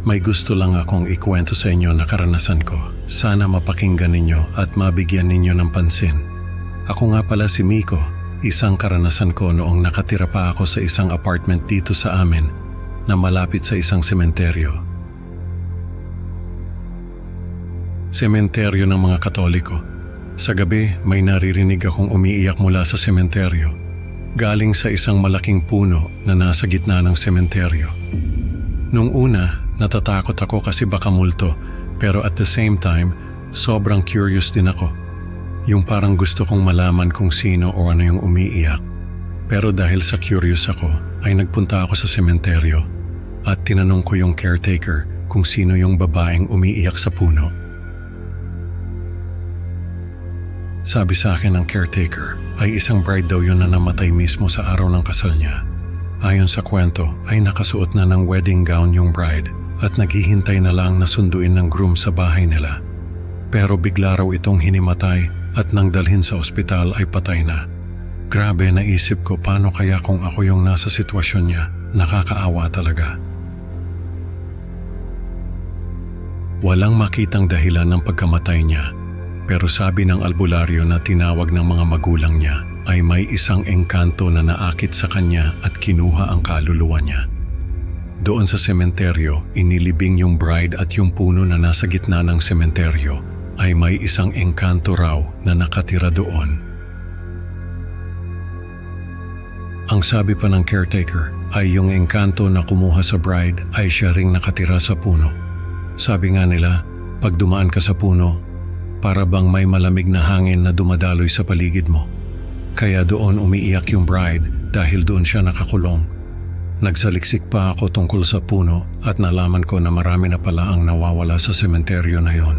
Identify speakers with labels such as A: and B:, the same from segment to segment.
A: May gusto lang akong ikwento sa inyo na karanasan ko. Sana mapakinggan ninyo at mabigyan ninyo ng pansin. Ako nga pala si Miko, isang karanasan ko noong nakatira pa ako sa isang apartment dito sa amin na malapit sa isang sementeryo. Sementeryo ng mga Katoliko. Sa gabi, may naririnig akong umiiyak mula sa sementeryo. Galing sa isang malaking puno na nasa gitna ng sementeryo. Nung una, natatakot ako kasi baka multo, pero at the same time, sobrang curious din ako. Yung parang gusto kong malaman kung sino o ano yung umiiyak. Pero dahil sa curious ako, ay nagpunta ako sa sementeryo at tinanong ko yung caretaker kung sino yung babaeng umiiyak sa puno. Sabi sa akin ng caretaker ay isang bride daw yun na namatay mismo sa araw ng kasal niya. Ayon sa kwento ay nakasuot na ng wedding gown yung bride at naghihintay na lang na sunduin ng groom sa bahay nila. Pero bigla raw itong hinimatay at nang dalhin sa ospital ay patay na. Grabe, naisip ko paano kaya kung ako yung nasa sitwasyon niya. Nakakaawa talaga. Walang makitang dahilan ng pagkamatay niya. Pero sabi ng albularyo na tinawag ng mga magulang niya ay may isang engkanto na naakit sa kanya at kinuha ang kaluluwa niya. Doon sa sementeryo, inilibing yung bride at yung puno na nasa gitna ng sementeryo ay may isang engkanto raw na nakatira doon. Ang sabi pa ng caretaker ay yung engkanto na kumuha sa bride ay siya ring nakatira sa puno. Sabi nga nila, pag dumaan ka sa puno, para bang may malamig na hangin na dumadaloy sa paligid mo. Kaya doon umiiyak yung bride dahil doon siya nakakulong. Nagsaliksik pa ako tungkol sa puno at nalaman ko na marami na pala ang nawawala sa sementeryo na yon.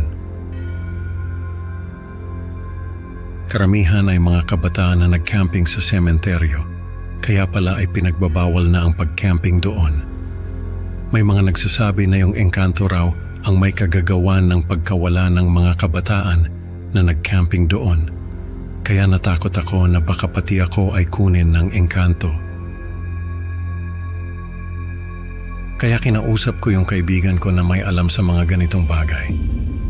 A: Karamihan ay mga kabataan na nag-camping sa sementeryo, kaya pala ay pinagbabawal na ang pag-camping doon. May mga nagsasabi na yung engkanto raw ang may kagagawan ng pagkawala ng mga kabataan na nag-camping doon. Kaya natakot ako na baka pati ako ay kunin ng engkanto. Kaya kinausap ko yung kaibigan ko na may alam sa mga ganitong bagay.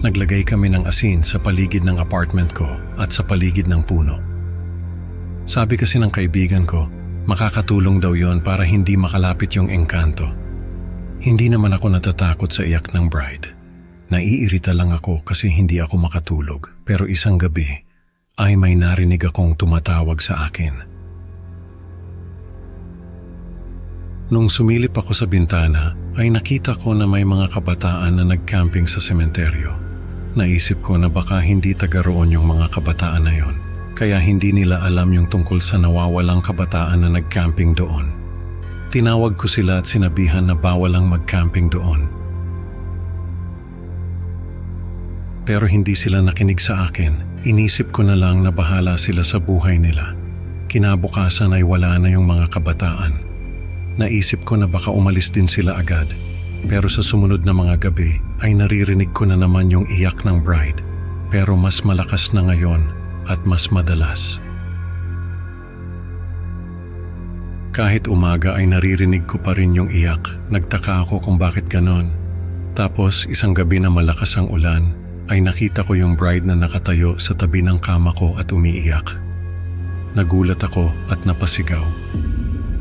A: Naglagay kami ng asin sa paligid ng apartment ko at sa paligid ng puno. Sabi kasi ng kaibigan ko, makakatulong daw yon para hindi makalapit yung engkanto. Hindi naman ako natatakot sa iyak ng bride. Naiirita lang ako kasi hindi ako makatulog. Pero isang gabi ay may narinig akong tumatawag sa akin. Nung sumilip ako sa bintana ay nakita ko na may mga kabataan na nag-camping sa sementeryo. Naisip ko na baka hindi taga roon yung mga kabataan na yon. Kaya hindi nila alam yung tungkol sa nawawalang kabataan na nag-camping doon. Tinawag ko sila at sinabihan na bawal ang mag-camping doon. Pero hindi sila nakinig sa akin. Inisip ko na lang na bahala sila sa buhay nila. Kinabukasan ay wala na yung mga kabataan. Naisip ko na baka umalis din sila agad. Pero sa sumunod na mga gabi ay naririnig ko na naman yung iyak ng bride. Pero mas malakas na ngayon at mas madalas. Kahit umaga ay naririnig ko pa rin yung iyak. Nagtaka ako kung bakit ganon. Tapos isang gabi na malakas ang ulan, ay nakita ko yung bride na nakatayo sa tabi ng kama ko at umiiyak. Nagulat ako at napasigaw.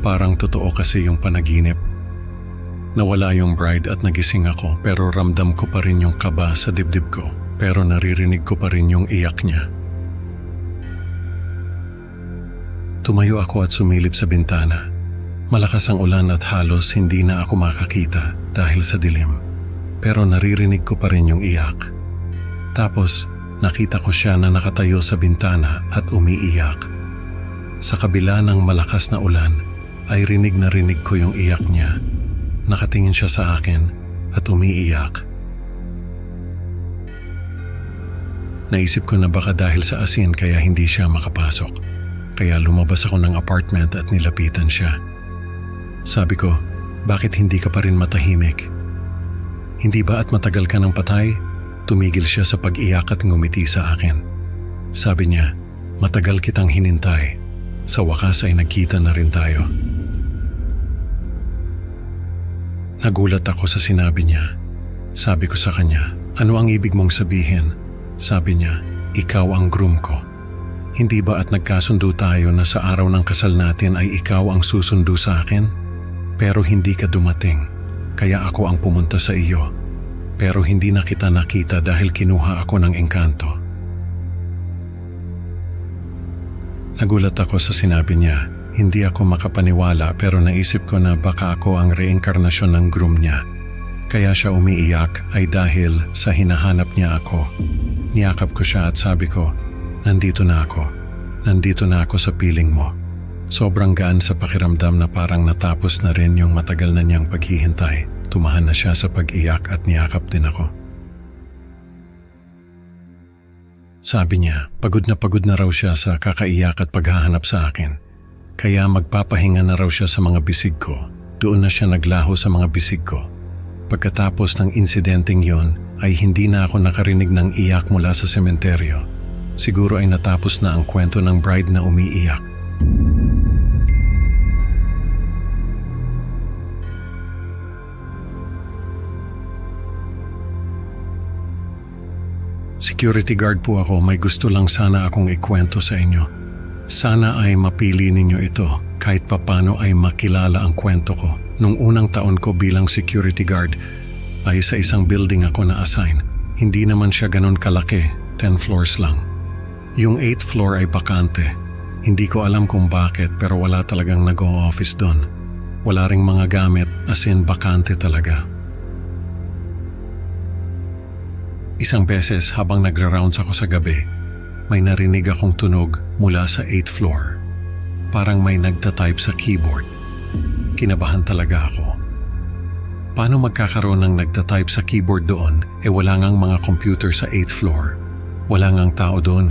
A: Parang totoo kasi yung panaginip. Nawala yung bride at nagising ako pero ramdam ko pa rin yung kaba sa dibdib ko. Pero naririnig ko pa rin yung iyak niya. Tumayo ako at sumilip sa bintana. Malakas ang ulan at halos hindi na ako makakita dahil sa dilim. Pero naririnig ko pa rin yung iyak. Tapos nakita ko siya na nakatayo sa bintana at umiiyak. Sa kabila ng malakas na ulan ay rinig na rinig ko yung iyak niya. Nakatingin siya sa akin at umiiyak. Naisip ko na baka dahil sa asin kaya hindi siya makapasok. Kaya lumabas ako ng apartment at nilapitan siya. Sabi ko, bakit hindi ka pa rin matahimik? Hindi ba at matagal ka ng patay? Tumigil siya sa pag-iyak at ngumiti sa akin. Sabi niya, matagal kitang hinintay. Sa wakas ay nagkita na rin tayo. Nagulat ako sa sinabi niya. Sabi ko sa kanya, ano ang ibig mong sabihin? Sabi niya, ikaw ang groom ko. Hindi ba at nagkasundo tayo na sa araw ng kasal natin ay ikaw ang susundo sa akin? Pero hindi ka dumating, kaya ako ang pumunta sa iyo. Pero hindi na kita nakita dahil kinuha ako ng engkanto. Nagulat ako sa sinabi niya. Hindi ako makapaniwala pero naisip ko na baka ako ang reinkarnasyon ng groom niya. Kaya siya umiiyak ay dahil sa hinahanap niya ako. Niyakap ko siya at sabi ko, nandito na ako. Nandito na ako sa piling mo. Sobrang gaan sa pakiramdam na parang natapos na rin yung matagal na niyang paghihintay. Tumahan na siya sa pag-iyak at niyakap din ako. Sabi niya, pagod na raw siya sa kakaiyak at paghahanap sa akin. Kaya magpapahinga na raw siya sa mga bisig ko. Doon na siya naglaho sa mga bisig ko. Pagkatapos ng insidenteng yon, ay hindi na ako nakarinig ng iyak mula sa sementeryo. Siguro ay natapos na ang kwento ng bride na umiiyak. Security guard po ako, may gusto lang sana akong ikwento sa inyo. Sana ay mapili ninyo ito kahit papano ay makilala ang kwento ko. Nung unang taon ko bilang security guard ay sa isang building ako na-assign. Hindi naman siya ganun kalaki, 10 floors lang. Yung 8th floor ay bakante. Hindi ko alam kung bakit pero wala talagang nag-o-office doon. Wala ring mga gamit as in bakante talaga. Isang beses habang nagra-rounds ako sa gabi, may narinig akong tunog mula sa 8th floor. Parang may nagtatype sa keyboard. Kinabahan talaga ako. Paano magkakaroon ng nagtatype sa keyboard doon wala ngang mga computer sa 8th floor? Wala ngang tao doon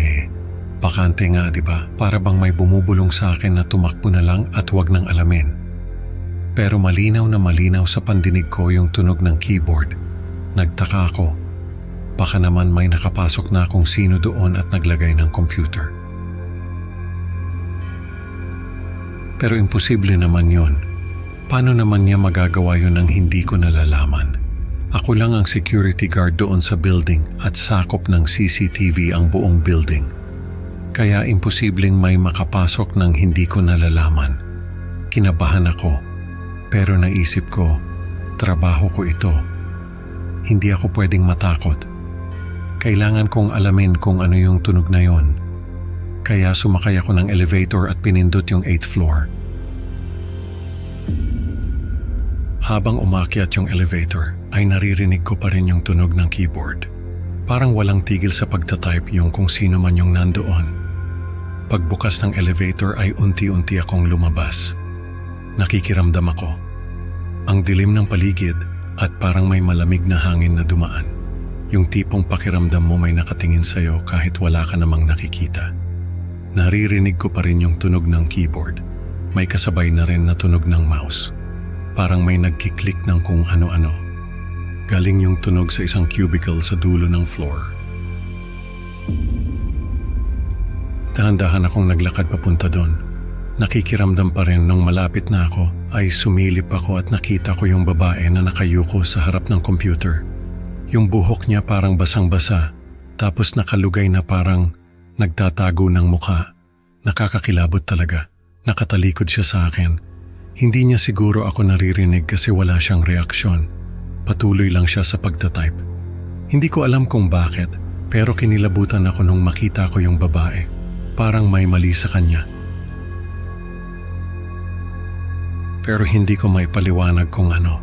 A: Bakante nga, di ba? Para bang may bumubulong sa akin na tumakbo na lang at wag nang alamin. Pero malinaw na malinaw sa pandinig ko yung tunog ng keyboard. Nagtaka ako. Baka naman may nakapasok na kung sino doon at naglagay ng computer. Pero imposible naman yon. Paano naman niya magagawa yun nang hindi ko nalalaman? Ako lang ang security guard doon sa building at sakop ng CCTV ang buong building. Kaya imposibleng may makapasok nang hindi ko nalalaman. Kinabahan ako. Pero naisip ko, trabaho ko ito. Hindi ako pwedeng matakot. Kailangan kong alamin kung ano yung tunog na yon. Kaya sumakay ako ng elevator at pinindot yung 8th floor. Habang umakyat yung elevator, ay naririnig ko pa rin yung tunog ng keyboard. Parang walang tigil sa pagtatype yung kung sino man yung nandoon. Pagbukas ng elevator ay unti-unti akong lumabas. Nakikiramdam ako. Ang dilim ng paligid at parang may malamig na hangin na dumaan. Yung tipong pakiramdam mo may nakatingin sa'yo kahit wala ka namang nakikita. Naririnig ko pa rin yung tunog ng keyboard. May kasabay na rin na tunog ng mouse. Parang may nagkiklik ng kung ano-ano. Galing yung tunog sa isang cubicle sa dulo ng floor. Dahan-dahan akong naglakad papunta doon. Nakikiramdam pa rin nung malapit na ako ay sumilip ako at nakita ko yung babae na nakayuko sa harap ng computer. Yung buhok niya parang basang-basa, tapos nakalugay na parang nagtatago ng mukha. Nakakakilabot talaga. Nakatalikod siya sa akin. Hindi niya siguro ako naririnig kasi wala siyang reaksyon. Patuloy lang siya sa pagtatype. Hindi ko alam kung bakit, pero kinilabutan ako nung makita ko yung babae. Parang may mali sa kanya. Pero hindi ko may paliwanag kung ano.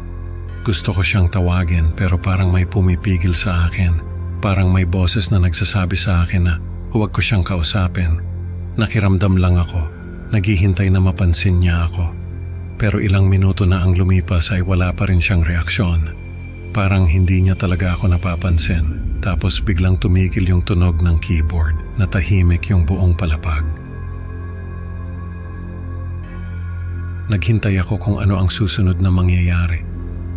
A: Gusto ko siyang tawagin pero parang may pumipigil sa akin. Parang may boses na nagsasabi sa akin na huwag ko siyang kausapin. Nakiramdam lang ako. Naghihintay na mapansin niya ako. Pero ilang minuto na ang lumipas ay wala pa rin siyang reaksyon. Parang hindi niya talaga ako napapansin. Tapos biglang tumigil yung tunog ng keyboard. Natahimik yung buong palapag. Naghintay ako kung ano ang susunod na mangyayari.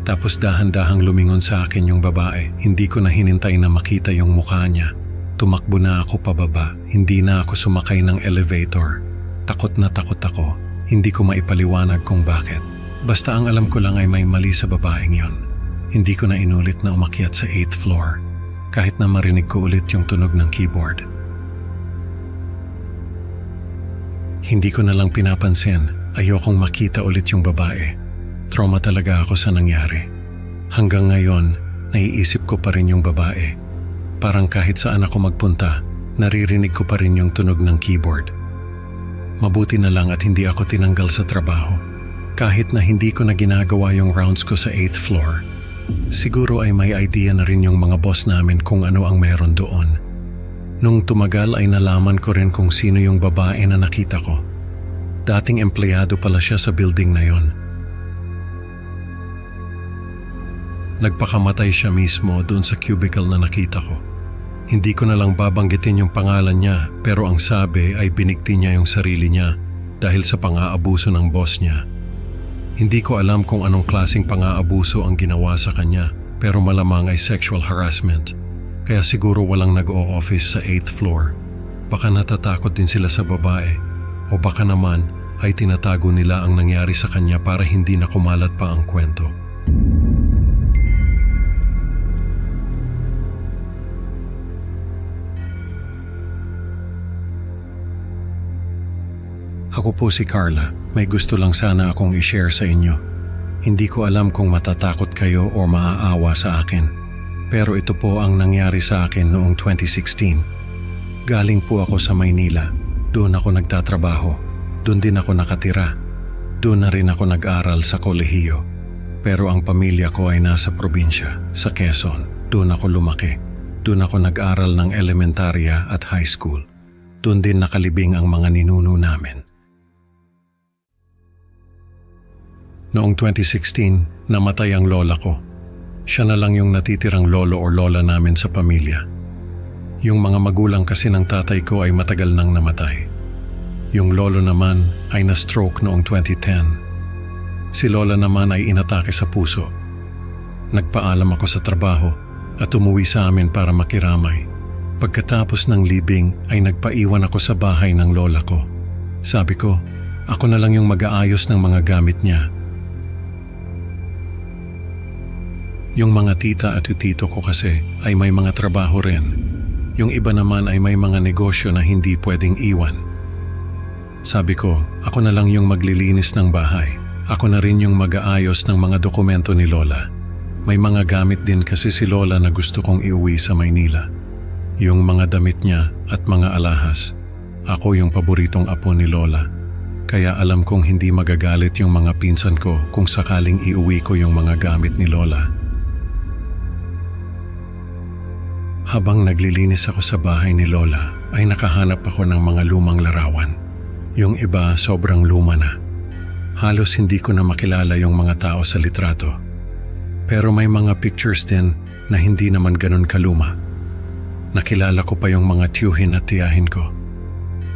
A: Tapos dahan-dahang lumingon sa akin yung babae. Hindi ko na hinintay na makita yung mukha niya. Tumakbo na ako pababa. Hindi na ako sumakay ng elevator. Takot na takot ako. Hindi ko maipaliwanag kung bakit. Basta ang alam ko lang ay may mali sa babaeng yon. Hindi ko na inulit na umakyat sa 8th floor kahit na marinig ko ulit yung tunog ng keyboard. Hindi ko na lang pinapansin, ayokong makita ulit yung babae. Trauma talaga ako sa nangyari. Hanggang ngayon, naiisip ko pa rin yung babae. Parang kahit saan ako magpunta, naririnig ko pa rin yung tunog ng keyboard. Mabuti na lang at hindi ako tinanggal sa trabaho. Kahit na hindi ko na ginagawa yung rounds ko sa 8th floor, siguro ay may idea na rin yung mga boss namin kung ano ang meron doon. Nung tumagal ay nalaman ko rin kung sino yung babae na nakita ko. Dating empleyado pala siya sa building na yon. Nagpakamatay siya mismo doon sa cubicle na nakita ko. Hindi ko na lang babanggitin yung pangalan niya, pero ang sabi ay binigti niya yung sarili niya dahil sa pang-aabuso ng boss niya. Hindi ko alam kung anong klaseng pang-aabuso ang ginawa sa kanya, pero malamang ay sexual harassment. Kaya siguro walang nag-o-office sa 8th floor. Baka natatakot din sila sa babae, o baka naman ay tinatago nila ang nangyari sa kanya para hindi na kumalat pa ang kwento. Ako po si Carla. May gusto lang sana akong i-share sa inyo. Hindi ko alam kung matatakot kayo o maaawa sa akin. Pero ito po ang nangyari sa akin noong 2016. Galing po ako sa Maynila. Doon ako nagtatrabaho. Doon din ako nakatira. Doon na rin ako nag-aral sa kolehiyo. Pero ang pamilya ko ay nasa probinsya, sa Quezon. Doon ako lumaki. Doon ako nag-aral ng elementarya at high school. Doon din nakalibing ang mga ninuno namin. Noong 2016, namatay ang lola ko. Siya na lang yung natitirang lolo o lola namin sa pamilya. Yung mga magulang kasi ng tatay ko ay matagal nang namatay. Yung lolo naman ay na-stroke noong 2010. Si lola naman ay inatake sa puso. Nagpaalam ako sa trabaho at umuwi sa amin para makiramay. Pagkatapos ng libing ay nagpaiwan ako sa bahay ng lola ko. Sabi ko, ako na lang yung mag-aayos ng mga gamit niya. Yung mga tita at tito ko kasi ay may mga trabaho rin. Yung iba naman ay may mga negosyo na hindi pwedeng iwan. Sabi ko, ako na lang yung maglilinis ng bahay. Ako na rin yung mag-aayos ng mga dokumento ni Lola. May mga gamit din kasi si Lola na gusto kong iuwi sa Maynila. Yung mga damit niya at mga alahas. Ako yung paboritong apo ni Lola. Kaya alam kong hindi magagalit yung mga pinsan ko kung sakaling iuwi ko yung mga gamit ni Lola. Habang naglilinis ako sa bahay ni Lola, ay nakahanap ako ng mga lumang larawan. Yung iba sobrang luma na. Halos hindi ko na makilala yung mga tao sa litrato. Pero may mga pictures din na hindi naman ganun kaluma. Nakilala ko pa yung mga tiyuhin at tiyahin ko.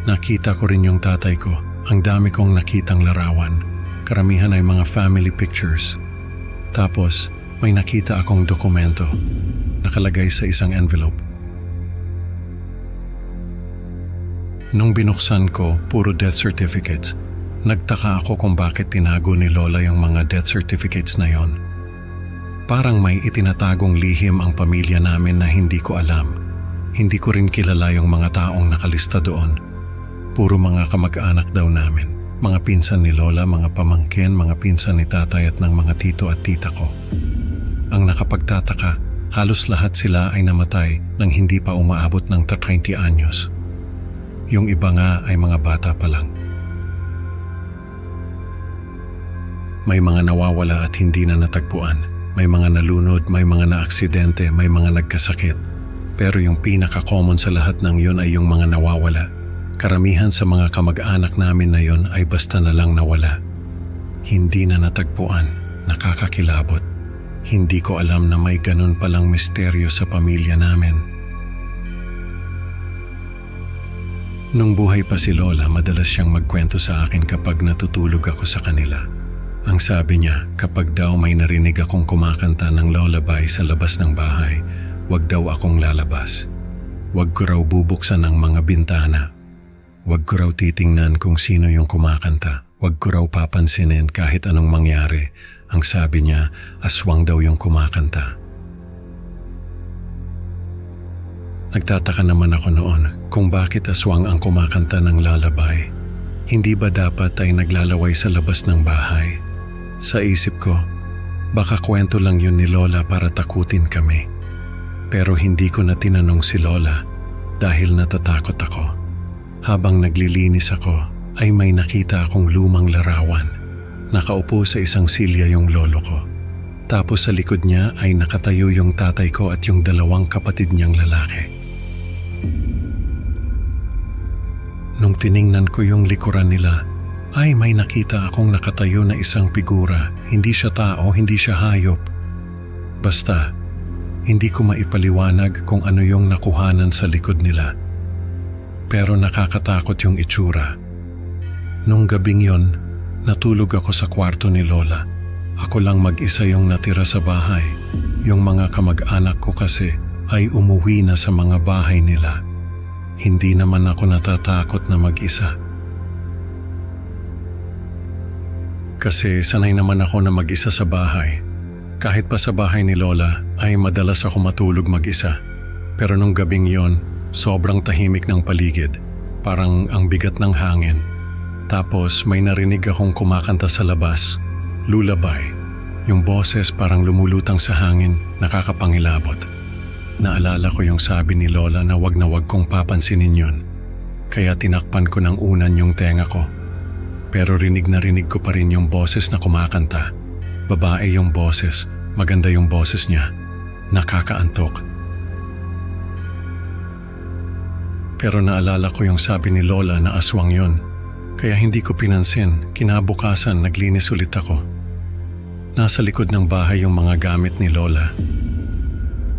A: Nakita ko rin yung tatay ko. Ang dami kong nakitang larawan. Karamihan ay mga family pictures. Tapos, may nakita akong dokumento. Nakalagay sa isang envelope. Nung binuksan ko, puro death certificates. Nagtaka ako kung bakit tinago ni Lola yung mga death certificates na yon. Parang may itinatagong lihim ang pamilya namin na hindi ko alam. Hindi ko rin kilala yung mga taong nakalista doon. Puro mga kamag-anak daw namin. Mga pinsan ni Lola, mga pamangkin, mga pinsan ni tatay at ng mga tito at tita ko. Ang nakapagtataka, halos lahat sila ay namatay nang hindi pa umaabot ng 30 anyos. Yung iba nga ay mga bata pa lang. May mga nawawala at hindi na natagpuan. May mga nalunod, may mga naaksidente, may mga nagkasakit. Pero yung pinaka-common sa lahat ng yun ay yung mga nawawala. Karamihan sa mga kamag-anak namin na yun ay basta na lang nawala. Hindi na natagpuan, nakakakilabot. Hindi ko alam na may ganun palang misteryo sa pamilya namin. Nung buhay pa si Lola, madalas siyang magkwento sa akin kapag natutulog ako sa kanila. Ang sabi niya, kapag daw may narinig akong kumakanta ng lullaby sa labas ng bahay, wag daw akong lalabas. Wag ko raw bubuksan ang mga bintana. Wag ko raw titingnan kung sino yung kumakanta. Wag ko raw papansinin kahit anong mangyari. Ang sabi niya, aswang daw yung kumakanta. Nagtataka naman ako noon kung bakit aswang ang kumakanta ng lalabay. Hindi ba dapat ay naglalaway sa labas ng bahay? Sa isip ko, baka kwento lang yun ni Lola para takutin kami. Pero hindi ko na tinanong si Lola dahil natatakot ako. Habang naglilinis ako ay may nakita akong lumang larawan. Nakaupo sa isang silya yung lolo ko. Tapos sa likod niya ay nakatayo yung tatay ko at yung dalawang kapatid niyang lalaki. Nung tiningnan ko yung likuran nila, ay may nakita akong nakatayo na isang figura. Hindi siya tao, hindi siya hayop. Basta, hindi ko maipaliwanag kung ano yung nakuhanan sa likod nila. Pero nakakatakot yung itsura. Nung gabing yon, natulog ako sa kwarto ni Lola. Ako lang mag-isa yung natira sa bahay. Yung mga kamag-anak ko kasi ay umuwi na sa mga bahay nila. Hindi naman ako natatakot na mag-isa. Kasi sanay naman ako na mag-isa sa bahay. Kahit pa sa bahay ni Lola ay madalas ako matulog mag-isa. Pero nung gabing yon, sobrang tahimik ng paligid. Parang ang bigat ng hangin. Tapos may narinig akong kumakanta sa labas. Lullaby. Yung boses parang lumulutang sa hangin, nakakapangilabot. Naalala ko yung sabi ni Lola na wag kong papansinin yun. Kaya tinakpan ko ng unan yung tenga ko. Pero rinig na rinig ko pa rin yung boses na kumakanta. Babae yung boses, maganda yung boses niya. Nakakaantok. Pero naalala ko yung sabi ni Lola na aswang yun. Kaya hindi ko pinansin, kinabukasan naglinis ulit ako. Nasa likod ng bahay yung mga gamit ni Lola.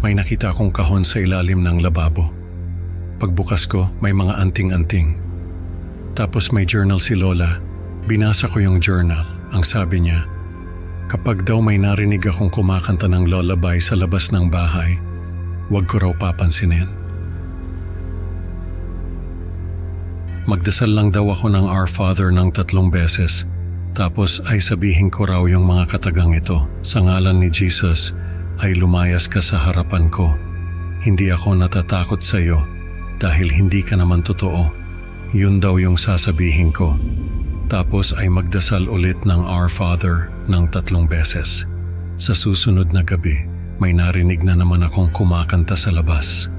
A: May nakita akong kahon sa ilalim ng lababo. Pagbukas ko, may mga anting-anting. Tapos may journal si Lola. Binasa ko yung journal. Ang sabi niya, kapag daw may narinig akong kumakanta ng lullaby sa labas ng bahay, huwag ko raw papansinin. Magdasal lang daw ako ng Our Father ng 3 beses. Tapos ay sabihin ko raw yung mga katagang ito. Sa ngalan ni Jesus, ay lumayas ka sa harapan ko. Hindi ako natatakot sa iyo dahil hindi ka naman totoo. Yun daw yung sasabihin ko. Tapos ay magdasal ulit ng Our Father ng 3 beses. Sa susunod na gabi, may narinig na naman akong kumakanta sa labas.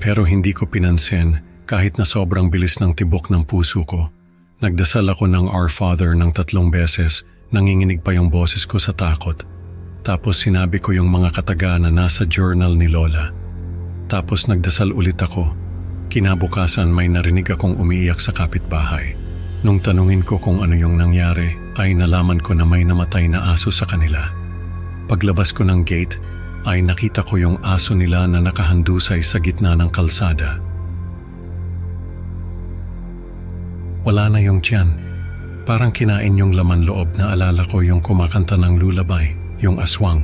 A: Pero hindi ko pinansin kahit na sobrang bilis ng tibok ng puso ko. Nagdasal ako ng Our Father ng 3 beses. Nanginginig pa yung boses ko sa takot. Tapos sinabi ko yung mga kataga na nasa journal ni Lola. Tapos nagdasal ulit ako. Kinabukasan may narinig akong umiiyak sa kapitbahay. Nung tanungin ko kung ano yung nangyari, ay nalaman ko na may namatay na aso sa kanila. Paglabas ko ng gate, ay nakita ko yung aso nila na nakahandusay sa gitna ng kalsada. Wala na yung tiyan. Parang kinain yung laman loob. Na alala ko yung kumakanta ng lullaby, yung aswang.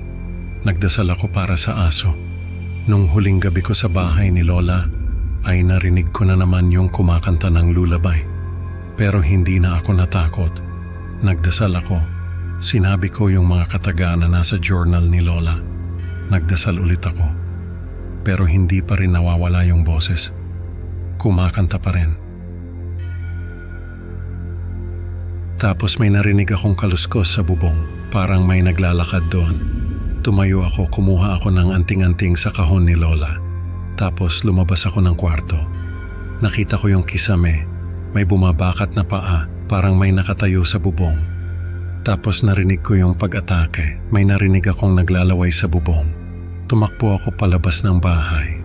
A: Nagdasal ako para sa aso. Nung huling gabi ko sa bahay ni Lola, ay narinig ko na naman yung kumakanta ng lullaby. Pero hindi na ako natakot. Nagdasal ako. Sinabi ko yung mga kataga na nasa journal ni Lola. Nagdasal ulit ako. Pero hindi pa rin nawawala yung boses. Kumakanta pa rin. Tapos may narinig akong kaluskos sa bubong, parang may naglalakad doon. Tumayo ako, kumuha ako ng anting-anting sa kahon ni Lola. Tapos lumabas ako ng kwarto. Nakita ko yung kisame, may bumabakat na paa, parang may nakatayo sa bubong. Tapos narinig ko yung pag-atake, may narinig akong naglalaway sa bubong. Tumakbo ako palabas ng bahay.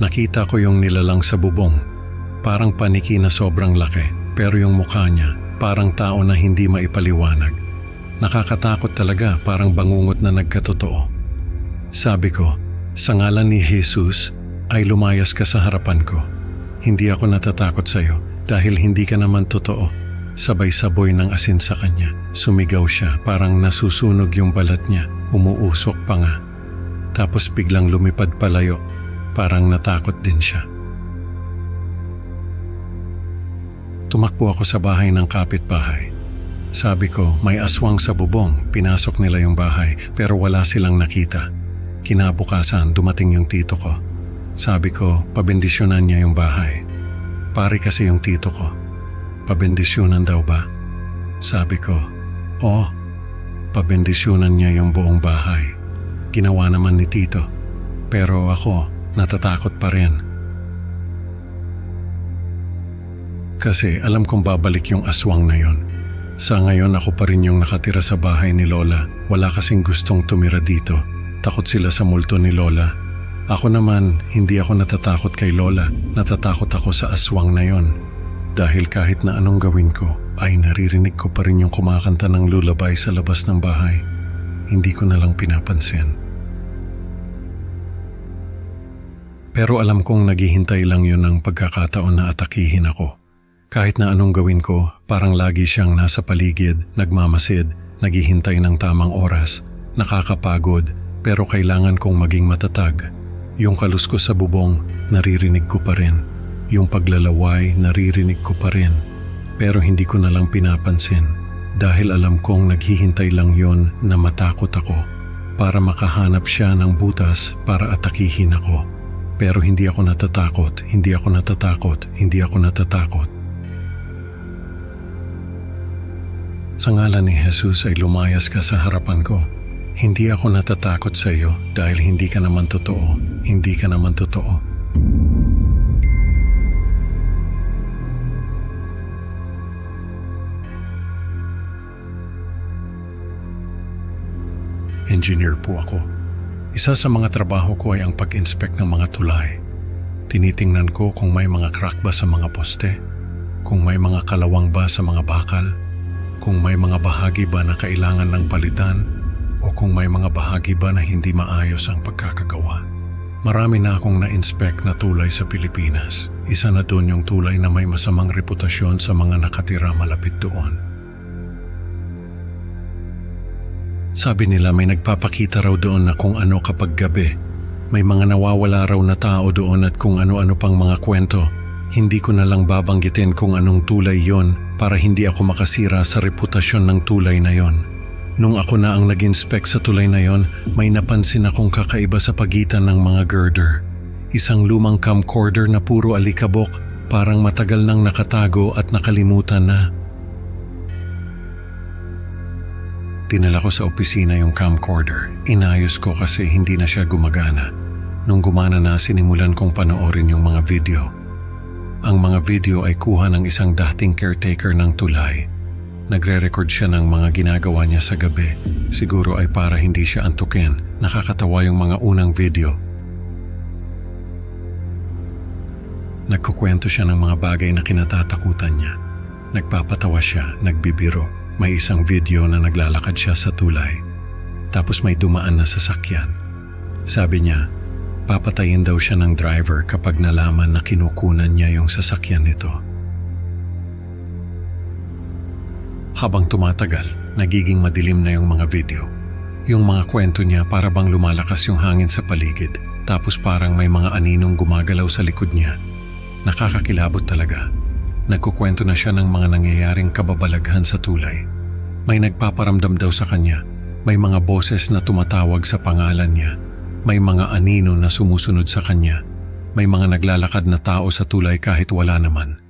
A: Nakita ko yung nilalang sa bubong. Parang paniki na sobrang laki, pero yung mukha niya parang tao na hindi maipaliwanag. Nakakatakot talaga, parang bangungot na nagkatotoo. Sabi ko, sa ngalan ni Jesus ay lumayas ka sa harapan ko. Hindi ako natatakot sa iyo dahil hindi ka naman totoo. Sabay-saboy ng asin sa kanya. Sumigaw siya, parang nasusunog yung balat niya, umuusok pa nga. Tapos biglang lumipad palayo, parang natakot din siya. Tumakbo ako sa bahay ng kapitbahay. Sabi ko, may aswang sa bubong, pinasok nila yung bahay pero wala silang nakita. Kinabukasan, dumating yung tito ko. Sabi ko, pabendisyonan niya yung bahay. Pari kasi yung tito ko. Pabendisyonan daw ba? Sabi ko, pabendisyonan niya yung buong bahay. Ginawa naman ni tito. Pero ako, natatakot pa rin. Kasi alam kong babalik yung aswang na yon. Sa ngayon ako pa rin yung nakatira sa bahay ni Lola. Wala kasing gustong tumira dito. Takot sila sa multo ni Lola. Ako naman, hindi ako natatakot kay Lola. Natatakot ako sa aswang na yon. Dahil kahit na anong gawin ko, ay naririnig ko pa rin yung kumakanta ng lullaby sa labas ng bahay. Hindi ko na lang pinapansin. Pero alam kong naghihintay lang yun ng pagkakataon na atakihin ako. Kahit na anong gawin ko, parang lagi siyang nasa paligid, nagmamasid, naghihintay ng tamang oras, nakakapagod, pero kailangan kong maging matatag. Yung kaluskos sa bubong, naririnig ko pa rin. Yung paglalaway, naririnig ko pa rin. Pero hindi ko na lang pinapansin dahil alam kong naghihintay lang yon na matakot ako para makahanap siya ng butas para atakihin ako. Pero hindi ako natatakot, hindi ako natatakot, hindi ako natatakot. Sa ngalan ni Jesus ay lumayas ka sa harapan ko. Hindi ako natatakot sa iyo dahil hindi ka naman totoo, hindi ka naman totoo. Engineer po ako. Isa sa mga trabaho ko ay ang pag-inspect ng mga tulay. Tinitingnan ko kung may mga crack ba sa mga poste, kung may mga kalawang ba sa mga bakal, kung may mga bahagi ba na kailangan ng palitan, o kung may mga bahagi ba na hindi maayos ang pagkakagawa. Marami na akong na-inspect na tulay sa Pilipinas. Isa na doon yung tulay na may masamang reputasyon sa mga nakatira malapit doon. Sabi nila may nagpapakita raw doon na kung ano kapag gabi. May mga nawawala raw na tao doon at kung ano-ano pang mga kwento. Hindi ko na lang babanggitin kung anong tulay yon para hindi ako makasira sa reputasyon ng tulay na yon. Nung ako na ang nag-inspect sa tulay na yon, may napansin akong kakaiba sa pagitan ng mga girder. Isang lumang camcorder na puro alikabok, parang matagal nang nakatago at nakalimutan na. Dinala ko sa opisina yung camcorder. Inayos ko kasi hindi na siya gumagana. Nung gumana na, sinimulan kong panoorin yung mga video. Ang mga video ay kuha ng isang dating caretaker ng tulay. Nagre-record siya ng mga ginagawa niya sa gabi. Siguro ay para hindi siya antukin. Nakakatawa yung mga unang video. Nagkukwento siya ng mga bagay na kinatatakutan niya. Nagpapatawa siya, nagbibiro. May isang video na naglalakad siya sa tulay. Tapos may dumaan na sasakyan. Sabi niya, papatayin daw siya ng driver kapag nalaman na kinukunan niya yung sasakyan nito. Habang tumatagal, nagiging madilim na yung mga video. Yung mga kwento niya para bang lumalakas yung hangin sa paligid. Tapos parang may mga aninong gumagalaw sa likod niya. Nakakakilabot talaga. Nagkukwento na siya ng mga nangyayaring kababalaghan sa tulay. May nagpaparamdam daw sa kanya. May mga boses na tumatawag sa pangalan niya. May mga anino na sumusunod sa kanya. May mga naglalakad na tao sa tulay kahit wala naman.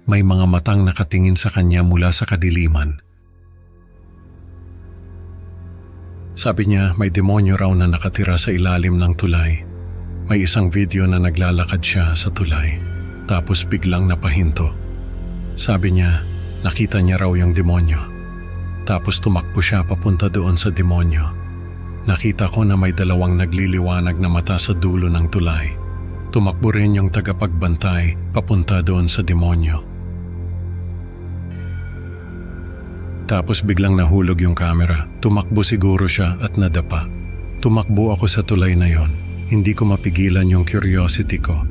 A: May mga matang nakatingin sa kanya mula sa kadiliman. Sabi niya may demonyo raw na nakatira sa ilalim ng tulay. May isang video na naglalakad siya sa tulay. Tapos biglang napahinto. Sabi niya, nakita niya raw yung demonyo. Tapos tumakbo siya papunta doon sa demonyo. Nakita ko na may dalawang nagliliwanag na mata sa dulo ng tulay. Tumakbo rin yung tagapagbantay papunta doon sa demonyo. Tapos biglang nahulog yung camera. Tumakbo siguro siya at nadapa. Tumakbo ako sa tulay na yon. Hindi ko mapigilan yung curiosity ko.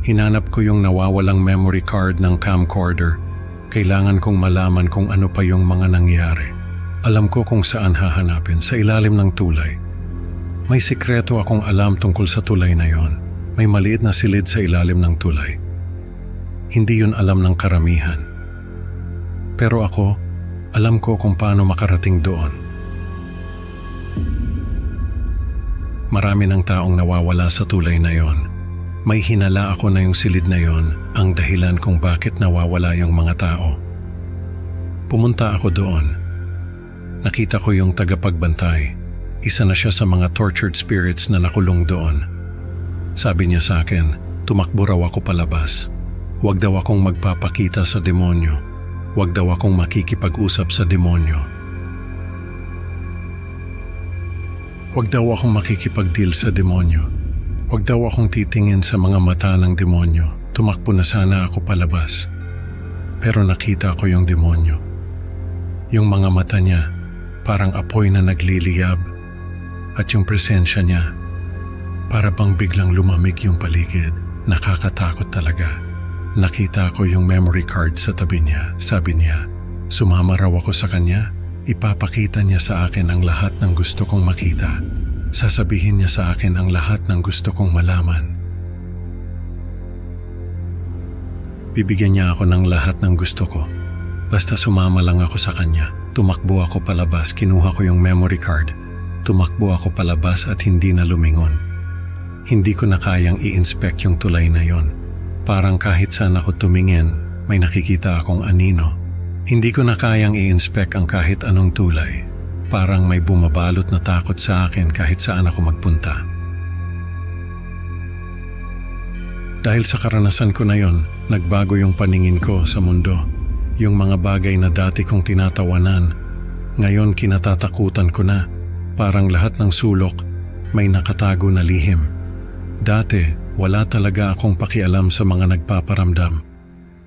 A: Hinanap ko yung nawawalang memory card ng camcorder. Kailangan kong malaman kung ano pa yung mga nangyari. Alam ko kung saan hahanapin, sa ilalim ng tulay. May sikreto akong alam tungkol sa tulay na yon. May maliit na silid sa ilalim ng tulay. Hindi yun alam ng karamihan. Pero ako, alam ko kung paano makarating doon. Marami ng taong nawawala sa tulay na yon. May hinala ako na yung silid na yon ang dahilan kung bakit nawawala yung mga tao. Pumunta ako doon. Nakita ko yung tagapagbantay. Isa na siya sa mga tortured spirits na nakulong doon. Sabi niya sa akin, tumakbo raw ako palabas. Huwag daw akong magpapakita sa demonyo. Huwag daw akong makikipag-usap sa demonyo. Huwag daw akong makikipag-deal sa demonyo. Huwag daw akong titingin sa mga mata ng demonyo. Tumakbo na sana ako palabas. Pero nakita ko yung demonyo. Yung mga mata niya, parang apoy na nagliliyab. At yung presensya niya, para bang biglang lumamig yung paligid. Nakakatakot talaga. Nakita ko yung memory card sa tabi niya. Sabi niya, sumama raw ako sa kanya. Ipapakita niya sa akin ang lahat ng gusto kong makita. Sasabihin niya sa akin ang lahat ng gusto kong malaman. Bibigyan niya ako ng lahat ng gusto ko. Basta sumama lang ako sa kanya. Tumakbo ako palabas, kinuha ko yung memory card. Tumakbo ako palabas at hindi na lumingon. Hindi ko na kayang i-inspect yung tulay na yon. Parang kahit saan ako tumingin, may nakikita akong anino. Hindi ko na kayang i-inspect ang kahit anong tulay. Parang may bumabalot na takot sa akin kahit saan ako magpunta. Dahil sa karanasan ko na yon, nagbago yung paningin ko sa mundo. Yung mga bagay na dati kong tinatawanan, ngayon kinatatakutan ko na. Parang lahat ng sulok may nakatago na lihim. Dati, wala talaga akong pakialam sa mga nagpaparamdam.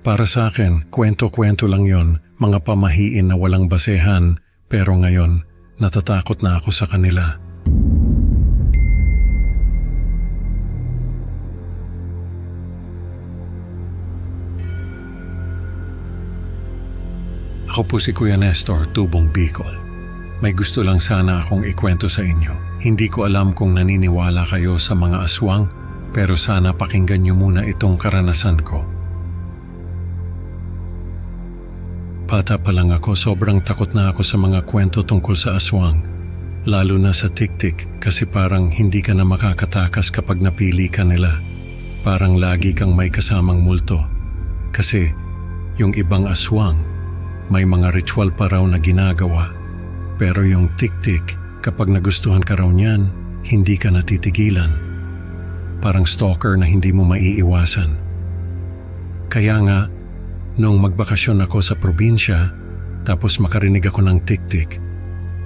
A: Para sa akin, kwento-kwento lang yon, mga pamahiin na walang basehan, pero ngayon, natatakot na ako sa kanila. Ako po si Kuya Nestor, Tubong Bicol. May gusto lang sana akong ikwento sa inyo. Hindi ko alam kung naniniwala kayo sa mga aswang, pero sana pakinggan niyo muna itong karanasan ko. Bata pa lang ako, sobrang takot na ako sa mga kwento tungkol sa aswang. Lalo na sa tik-tik kasi parang hindi ka na makakatakas kapag napili ka nila. Parang lagi kang may kasamang multo. Kasi yung ibang aswang, may mga ritual pa raw na ginagawa. Pero yung tik-tik, kapag nagustuhan ka raw niyan, hindi ka natitigilan. Parang stalker na hindi mo maiiwasan. Kaya nga, nung magbakasyon ako sa probinsya, tapos makarinig ako ng tik-tik,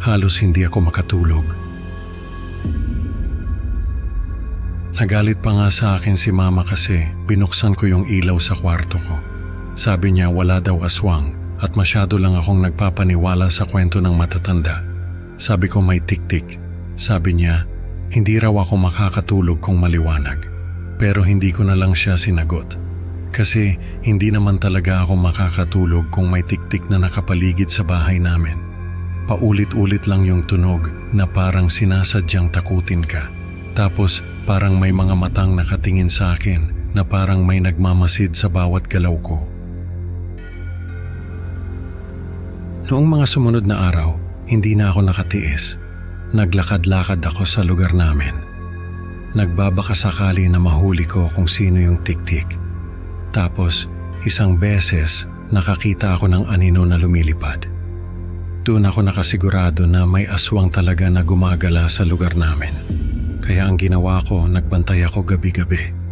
A: halos hindi ako makatulog. Nagalit pa nga sa akin si Mama kasi binuksan ko yung ilaw sa kwarto ko. Sabi niya wala daw aswang at masyado lang akong nagpapaniwala sa kwento ng matatanda. Sabi ko may tik-tik. Sabi niya, hindi raw ako makakatulog kung maliwanag. Pero hindi ko na lang siya sinagot. Kasi hindi naman talaga ako makakatulog kung may tik-tik na nakapaligid sa bahay namin. Paulit-ulit lang yung tunog na parang sinasadyang takutin ka. Tapos parang may mga matang nakatingin sa akin na parang may nagmamasid sa bawat galaw ko. Noong mga sumunod na araw, hindi na ako nakatiis. Naglakad-lakad ako sa lugar namin. Nagbabaka sakali na mahuli ko kung sino yung tik-tik. Tapos, isang beses, nakakita ako ng anino na lumilipad. Doon ako nakasigurado na may aswang talaga na gumagala sa lugar namin. Kaya ang ginawa ko, nagbantay ako gabi-gabi.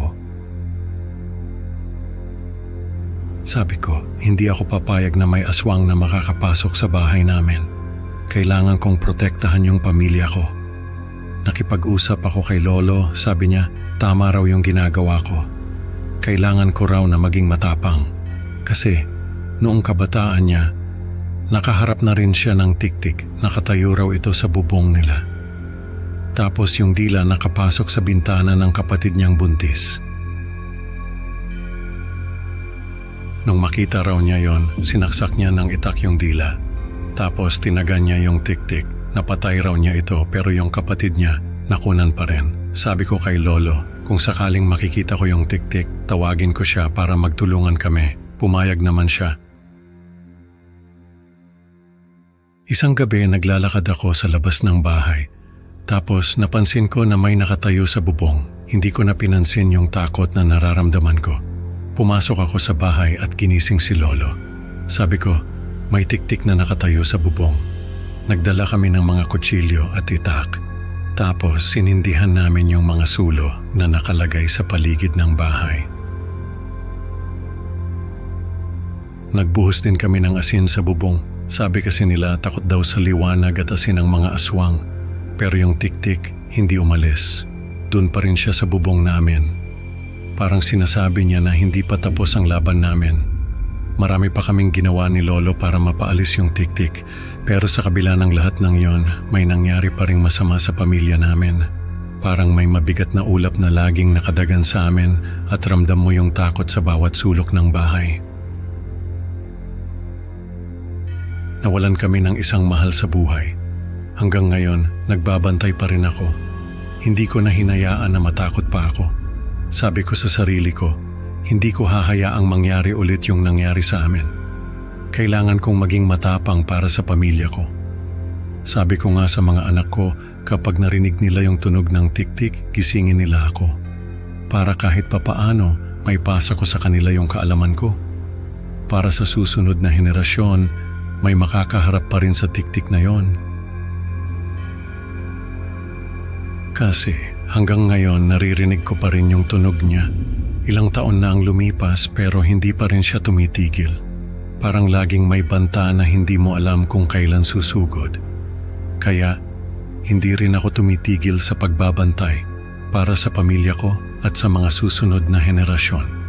A: Sabi ko, hindi ako papayag na may aswang na makakapasok sa bahay namin. Kailangan kong protektahan yung pamilya ko. Nakipag-usap ako kay Lolo, sabi niya, tama raw yung ginagawa ko. Kailangan ko raw na maging matapang. Kasi noong kabataan niya, nakaharap na rin siya ng tik-tik, nakatayo raw ito sa bubong nila. Tapos yung dila nakapasok sa bintana ng kapatid niyang buntis. Nung makita raw niya yon, sinaksak niya ng itak yung dila. Tapos tinagan niya yung tik-tik, napatay raw niya ito pero yung kapatid niya nakunan pa rin. Sabi ko kay Lolo, kung sakaling makikita ko yung tik-tik, tawagin ko siya para magtulungan kami. Pumayag naman siya. Isang gabi naglalakad ako sa labas ng bahay. Tapos napansin ko na may nakatayo sa bubong. Hindi ko na pinansin yung takot na nararamdaman ko. Pumasok ako sa bahay at ginising si Lolo. Sabi ko, may tiktik na nakatayo sa bubong. Nagdala kami ng mga kutsilyo at itak. Tapos sinindihan namin yung mga sulo na nakalagay sa paligid ng bahay. Nagbuhos din kami ng asin sa bubong. Sabi kasi nila takot daw sa liwanag at asin ng mga aswang. Pero yung tiktik hindi umalis. Doon pa rin siya sa bubong namin. Parang sinasabi niya na hindi pa tapos ang laban namin. Marami pa kaming ginawa ni Lolo para mapaalis yung tiktik. Pero sa kabila ng lahat ng yon, may nangyari pa ring masama sa pamilya namin. Parang may mabigat na ulap na laging nakadagan sa amin at ramdam mo yung takot sa bawat sulok ng bahay. Nawalan kami ng isang mahal sa buhay. Hanggang ngayon, nagbabantay pa rin ako. Hindi ko na hinayaan na matakot pa ako. Sabi ko sa sarili ko, hindi ko hahayaang mangyari ulit yung nangyari sa amin. Kailangan kong maging matapang para sa pamilya ko. Sabi ko nga sa mga anak ko, kapag narinig nila yung tunog ng tiktik, gisingin nila ako. Para kahit papaano, may pasa ko sa kanila yung kaalaman ko. Para sa susunod na henerasyon, may makakaharap pa rin sa tiktik na yon. Kasi hanggang ngayon naririnig ko pa rin yung tunog niya. Ilang taon na ang lumipas pero hindi pa rin siya tumitigil. Parang laging may banta na hindi mo alam kung kailan susugod. Kaya hindi rin ako tumitigil sa pagbabantay para sa pamilya ko at sa mga susunod na henerasyon.